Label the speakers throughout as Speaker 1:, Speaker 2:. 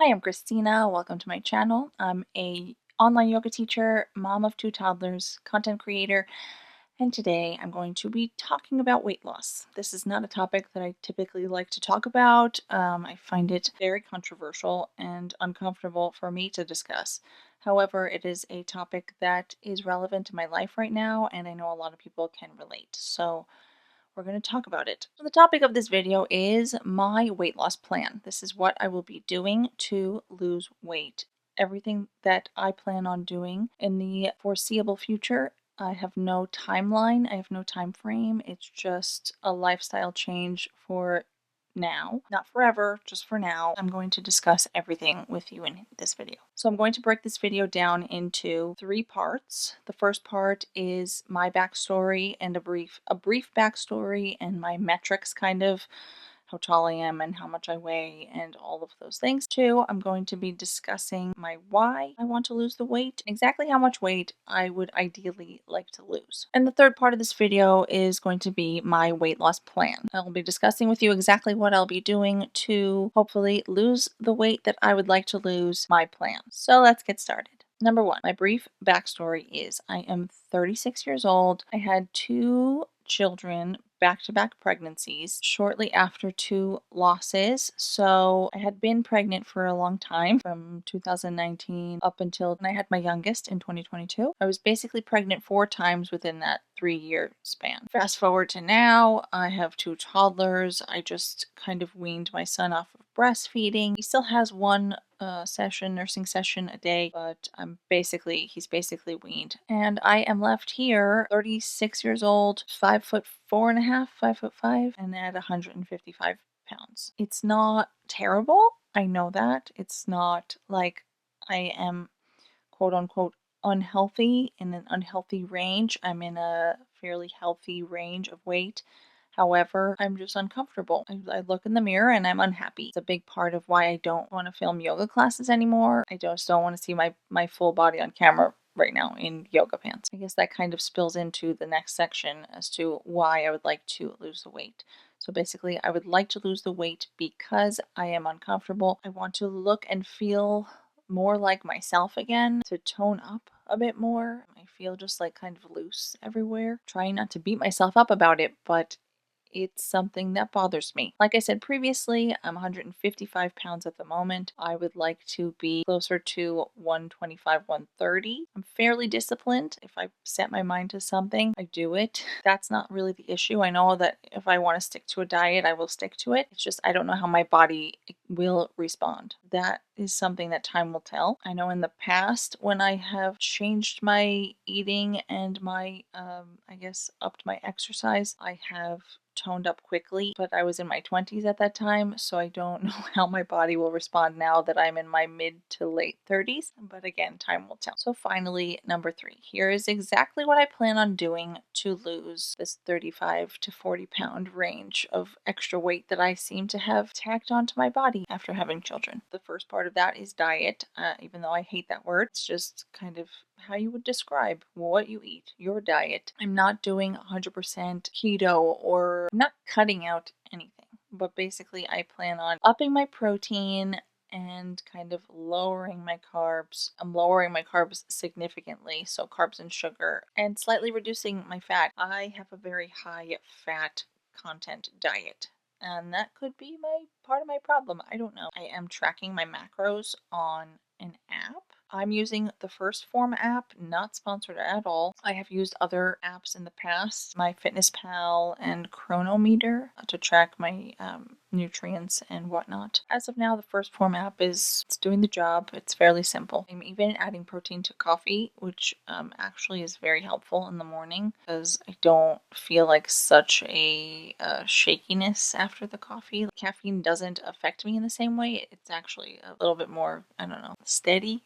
Speaker 1: Hi, I'm Christina. Welcome to my channel. I'm a online yoga teacher, mom of 2 toddlers, content creator, and today I'm going to be talking about weight loss. This is not a topic that I typically like to talk about. I find it very controversial and uncomfortable for me to discuss. However, it is a topic that is relevant to my life right now, and I know a lot of people can relate. So we're going to talk about it. So the topic of this video is my weight loss plan. This is what I will be doing to lose weight. Everything that I plan on doing in the foreseeable future. I have no timeline, I have no time frame. It's just a lifestyle change for now, not forever, just for now. I'm going to discuss everything with you in this video. So I'm going to break this video down into 3 parts. The first part is my backstory and a brief backstory and my metrics, kind of how tall I am and how much I weigh and all of those things. 2, I'm going to be discussing my why I want to lose the weight, exactly how much weight I would ideally like to lose. And the third part of this video is going to be my weight loss plan. I'll be discussing with you exactly what I'll be doing to hopefully lose the weight that I would like to lose, my plan. So let's get started. Number 1, my brief backstory is I am 36 years old. I had 2 children, back-to-back pregnancies, shortly after 2 losses. So I had been pregnant for a long time, from 2019 up until when I had my youngest in 2022. I was basically pregnant 4 times within that 3-year span. Fast forward to now, I have 2 toddlers. I just kind of weaned my son off of breastfeeding. He still has one nursing session a day, but he's basically weaned. And I am left here, 36 years old, 5'4.5", 5'5", and at 155 pounds. It's not terrible. I know that. It's not like I am quote unquote unhealthy, in an unhealthy range. I'm in a fairly healthy range of weight. However, I'm just uncomfortable. I look in the mirror and I'm unhappy. It's a big part of why I don't want to film yoga classes anymore. I just don't want to see my full body on camera right now in yoga pants. I guess that kind of spills into the next section as to why I would like to lose the weight. So basically, I would like to lose the weight because I am uncomfortable. I want to look and feel more like myself again, to tone up a bit more. I feel just like kind of loose everywhere. Trying not to beat myself up about it, but it's something that bothers me. Like I said previously, I'm 155 pounds at the moment. I would like to be closer to 125, 130. I'm fairly disciplined. If I set my mind to something, I do it. That's not really the issue. I know that if I want to stick to a diet, I will stick to it. It's just I don't know how my body will respond. That is something that time will tell. I know in the past when I have changed my eating and my, I guess, upped my exercise, I have toned up quickly, but I was in my 20s at that time, so I don't know how my body will respond now that I'm in my mid to late 30s. But again, time will tell. So finally, number 3. Here is exactly what I plan on doing to lose this 35 to 40 pound range of extra weight that I seem to have tacked onto my body after having children. The first part of that is diet, even though I hate that word. It's just kind of how you would describe what you eat, your diet. I'm not doing 100% keto, or I'm not cutting out anything, but basically I plan on upping my protein and kind of lowering my carbs. I'm lowering my carbs significantly, so carbs and sugar, and slightly reducing my fat. I have a very high fat content diet, and that could be my part of my problem. I don't know. I am tracking my macros on an app. I'm using the First Form app, not sponsored at all. I have used other apps in the past, my MyFitnessPal and Chronometer, to track my nutrients and whatnot. As of now, the First Form app it's doing the job. It's fairly simple. I'm even adding protein to coffee, which actually is very helpful in the morning because I don't feel like such a shakiness after the coffee. Caffeine doesn't affect me in the same way. It's actually a little bit more, I don't know, steady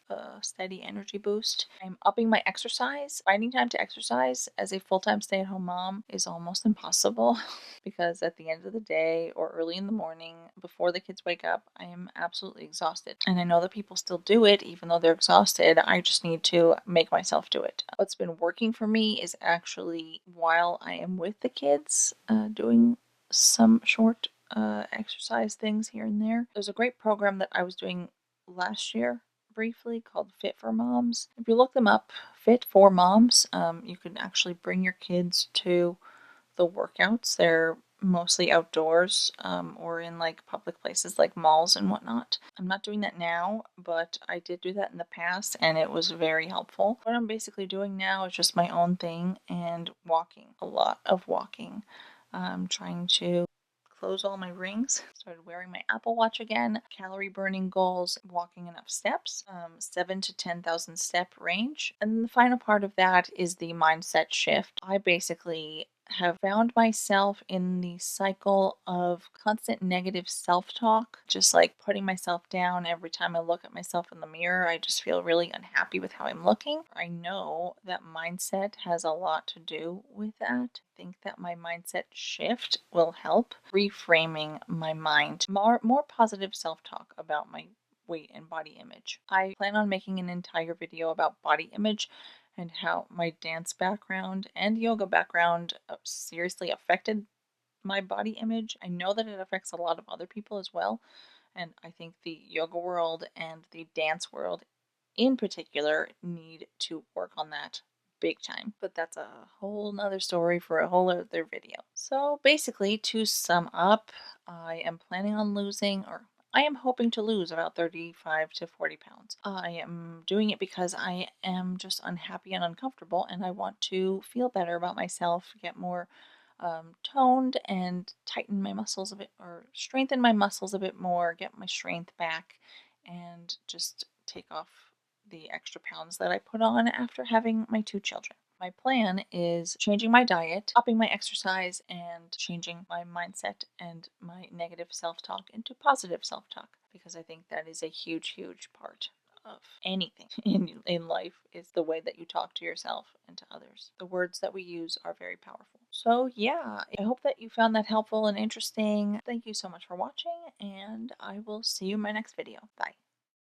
Speaker 1: energy boost. I'm upping my exercise. Finding time to exercise as a full-time stay-at-home mom is almost impossible because at the end of the day or early in the morning before the kids wake up, I am absolutely exhausted. And I know that people still do it even though they're exhausted. I just need to make myself do it. What's been working for me is actually while I am with the kids, doing some short exercise things here and there. There's a great program that I was doing last year briefly called Fit for Moms. If you look them up, Fit for Moms, you can actually bring your kids to the workouts. They're mostly outdoors or in like public places like malls and whatnot. I'm not doing that now, but I did do that in the past and it was very helpful. What I'm basically doing now is just my own thing and walking, a lot of walking. I'm trying to close all my rings. Started wearing my Apple Watch again. Calorie burning goals, walking enough steps, 7 to 10,000 step range. And then the final part of that is the mindset shift. I basically have found myself in the cycle of constant negative self talk, just like putting myself down every time I look at myself in the mirror. I just feel really unhappy with how I'm looking. I know that mindset has a lot to do with that. I think that my mindset shift will help reframing my mind, more positive self talk about my weight and body image. I plan on making an entire video about body image and how my dance background and yoga background seriously affected my body image. I know that it affects a lot of other people as well. And I think the yoga world and the dance world in particular need to work on that big time. But that's a whole nother story for a whole other video. So basically, to sum up, I am planning on losing, or I am hoping to lose about 35 to 40 pounds. I am doing it because I am just unhappy and uncomfortable, and I want to feel better about myself, get more toned, and tighten my muscles a bit, or strengthen my muscles a bit more, get my strength back, and just take off the extra pounds that I put on after having my two children. My plan is changing my diet, upping my exercise, and changing my mindset and my negative self talk into positive self talk because I think that is a huge, huge part of anything in life is the way that you talk to yourself and to others. The words that we use are very powerful. So, yeah, I hope that you found that helpful and interesting. Thank you so much for watching, and I will see you in my next video. Bye.